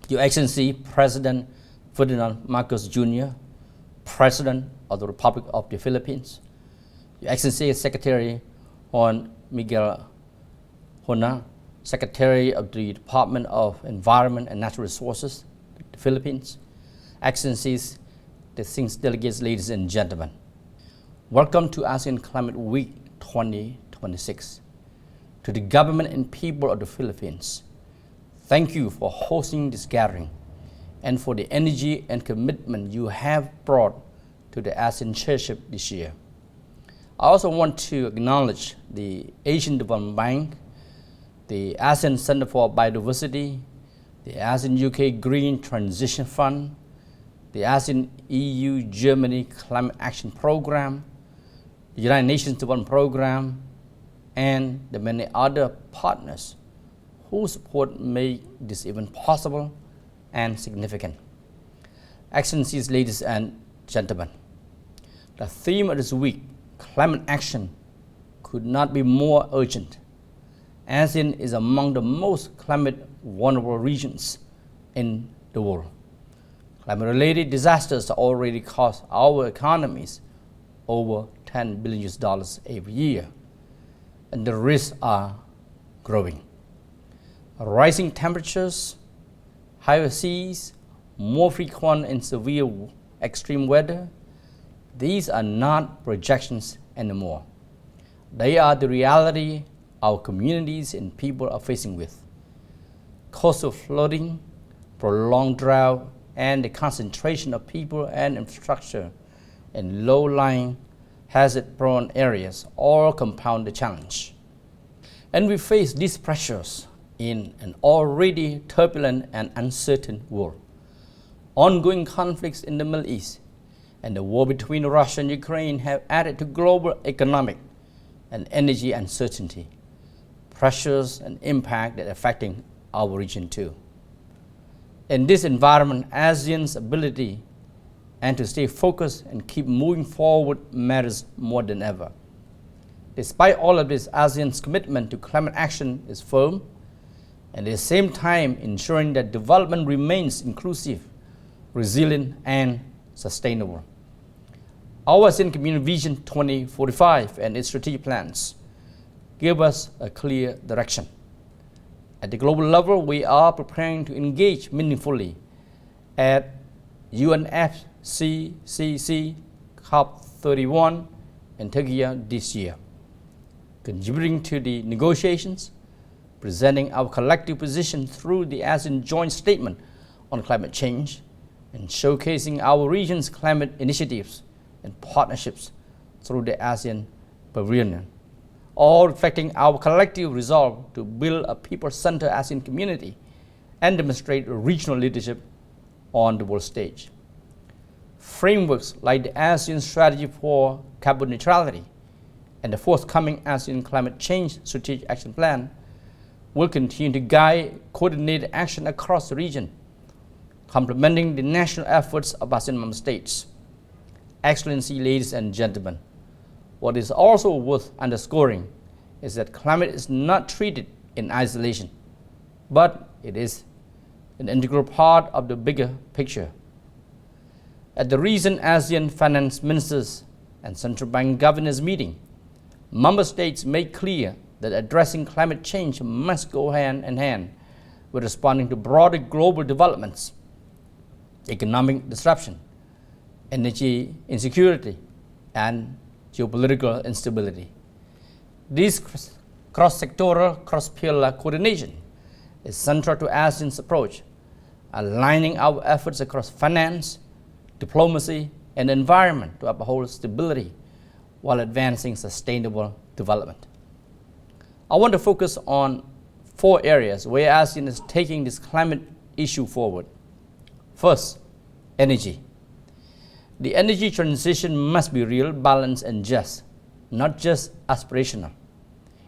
Your Excellency President Ferdinand Marcos Jr., President of the Republic of the Philippines, Your Excellency Secretary Juan Miguel Hona, Secretary of the Department of Environment and Natural Resources, the Philippines, Excellencies, distinguished delegates, ladies and gentlemen. Welcome to ASEAN Climate Week 2026. To the government and people of the Philippines, thank you for hosting this gathering and for the energy and commitment you have brought to the ASEAN Chairship this year. I also want to acknowledge the Asian Development Bank, the ASEAN Center for Biodiversity, the ASEAN UK Green Transition Fund, the ASEAN EU Germany Climate Action Program, the United Nations Development Program, and the many other partners whose support made this event possible and significant. Excellencies, ladies and gentlemen, the theme of this week, climate action, could not be more urgent. ASEAN is among the most climate vulnerable regions in the world. Climate-related disasters already cost our economies over $10 billion every year, and the risks are growing. Rising temperatures, higher seas, more frequent and severe extreme weather, these are not projections anymore. They are the reality our communities and people are facing with. Coastal flooding, prolonged drought, and the concentration of people and infrastructure in low-lying, hazard-prone areas all compound the challenge. And we face these pressures in an already turbulent and uncertain world. Ongoing conflicts in the Middle East and the war between Russia and Ukraine have added to global economic and energy uncertainty, pressures and impact that are affecting our region too. In this environment, ASEAN's ability and to stay focused and keep moving forward matters more than ever. Despite all of this, ASEAN's commitment to climate action is firm, and at the same time ensuring that development remains inclusive, resilient, and sustainable. Our ASEAN Community Vision 2045 and its strategic plans give us a clear direction. At the global level, we are preparing to engage meaningfully at UNFCCC COP31 in Turkey this year, contributing to the negotiations, presenting our collective position through the ASEAN Joint Statement on Climate Change, and showcasing our region's climate initiatives and partnerships through the ASEAN Pavilion, all reflecting our collective resolve to build a people-centered ASEAN community and demonstrate regional leadership on the world stage. Frameworks like the ASEAN Strategy for Carbon Neutrality and the forthcoming ASEAN Climate Change Strategic Action Plan will continue to guide coordinated action across the region, complementing the national efforts of ASEAN member states. Excellency, ladies and gentlemen, what is also worth underscoring is that climate is not treated in isolation, but it is an integral part of the bigger picture. At the recent ASEAN Finance Ministers and Central Bank Governors meeting, member states made clear that addressing climate change must go hand in hand with responding to broader global developments, economic disruption, energy insecurity, and geopolitical instability. This cross-sectoral, cross-pillar coordination is central to ASEAN's approach, aligning our efforts across finance, diplomacy, and environment to uphold stability while advancing sustainable development. I want to focus on 4 areas where ASEAN is taking this climate issue forward. First, energy. The energy transition must be real, balanced, and just, not just aspirational.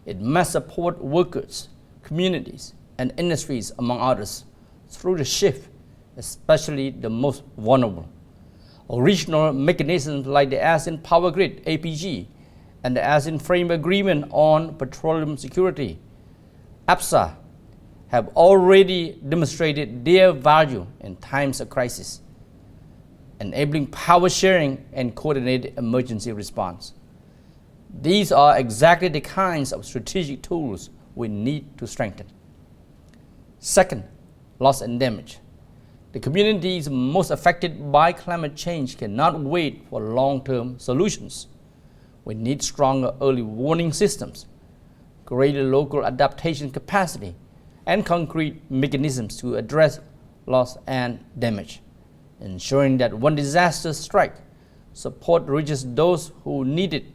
It must support workers, communities, and industries, among others, through the shift, especially the most vulnerable. Regional mechanisms like the ASEAN Power Grid, APG, and the ASEAN Framework Agreement on Petroleum Security, APSA, have already demonstrated their value in times of crisis, enabling power sharing and coordinated emergency response. These are exactly the kinds of strategic tools we need to strengthen. Second, loss and damage. The communities most affected by climate change cannot wait for long-term solutions. We need stronger early warning systems, greater local adaptation capacity, and concrete mechanisms to address loss and damage, ensuring that when disaster strikes, support reaches those who need it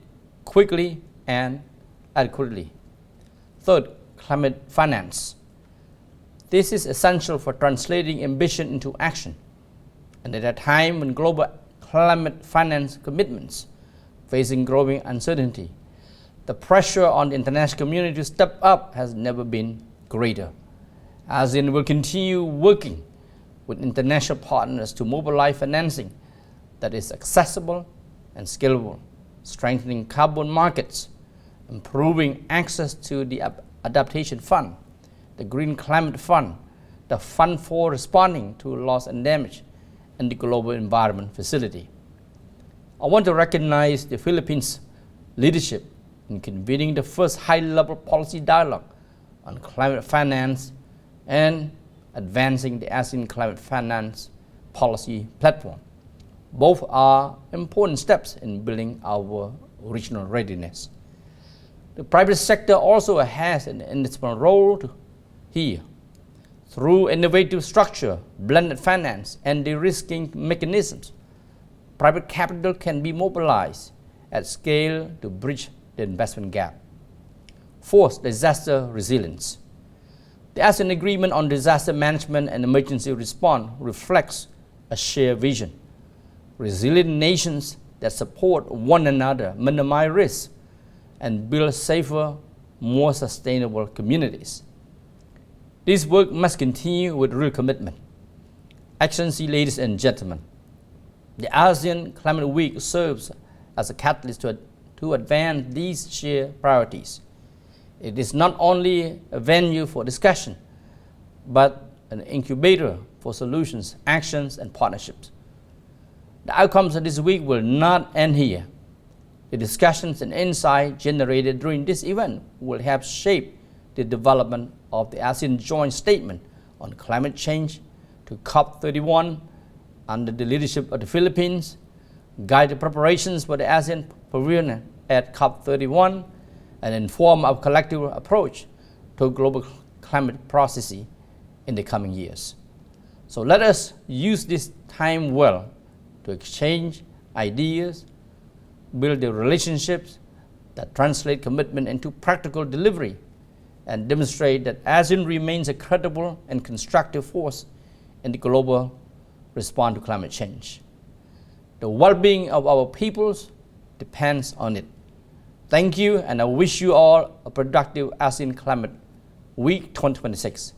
quickly and adequately. Third, climate finance. This is essential for translating ambition into action, and at a time when global climate finance commitments facing growing uncertainty, the pressure on the international community to step up has never been greater. ASEAN will continue working with international partners to mobilize financing that is accessible and scalable, strengthening carbon markets, improving access to the Adaptation Fund, the Green Climate Fund, the Fund for Responding to Loss and Damage, and the Global Environment Facility. I want to recognize the Philippines' leadership in convening the first high-level policy dialogue on climate finance and advancing the ASEAN Climate Finance Policy Platform. Both are important steps in building our regional readiness. The private sector also has an indispensable role here. Through innovative structure, blended finance, and de-risking mechanisms, private capital can be mobilized at scale to bridge the investment gap. Fourth, disaster resilience. The ASEAN Agreement on Disaster Management and Emergency Response reflects a shared vision. Resilient nations that support one another, minimize risks, and build safer, more sustainable communities. This work must continue with real commitment. Excellency, ladies and gentlemen, the ASEAN Climate Week serves as a catalyst to advance these shared priorities. It is not only a venue for discussion, but an incubator for solutions, actions, and partnerships. The outcomes of this week will not end here. The discussions and insight generated during this event will help shape the development of the ASEAN Joint Statement on Climate Change to COP31 under the leadership of the Philippines, guide the preparations for the ASEAN Pavilion at COP31, and inform our collective approach to global climate processes in the coming years. So let us use this time well to exchange ideas, build the relationships that translate commitment into practical delivery, and demonstrate that ASEAN remains a credible and constructive force in the global response to climate change. The well-being of our peoples depends on it. Thank you, and I wish you all a productive ASEAN Climate Week 2026.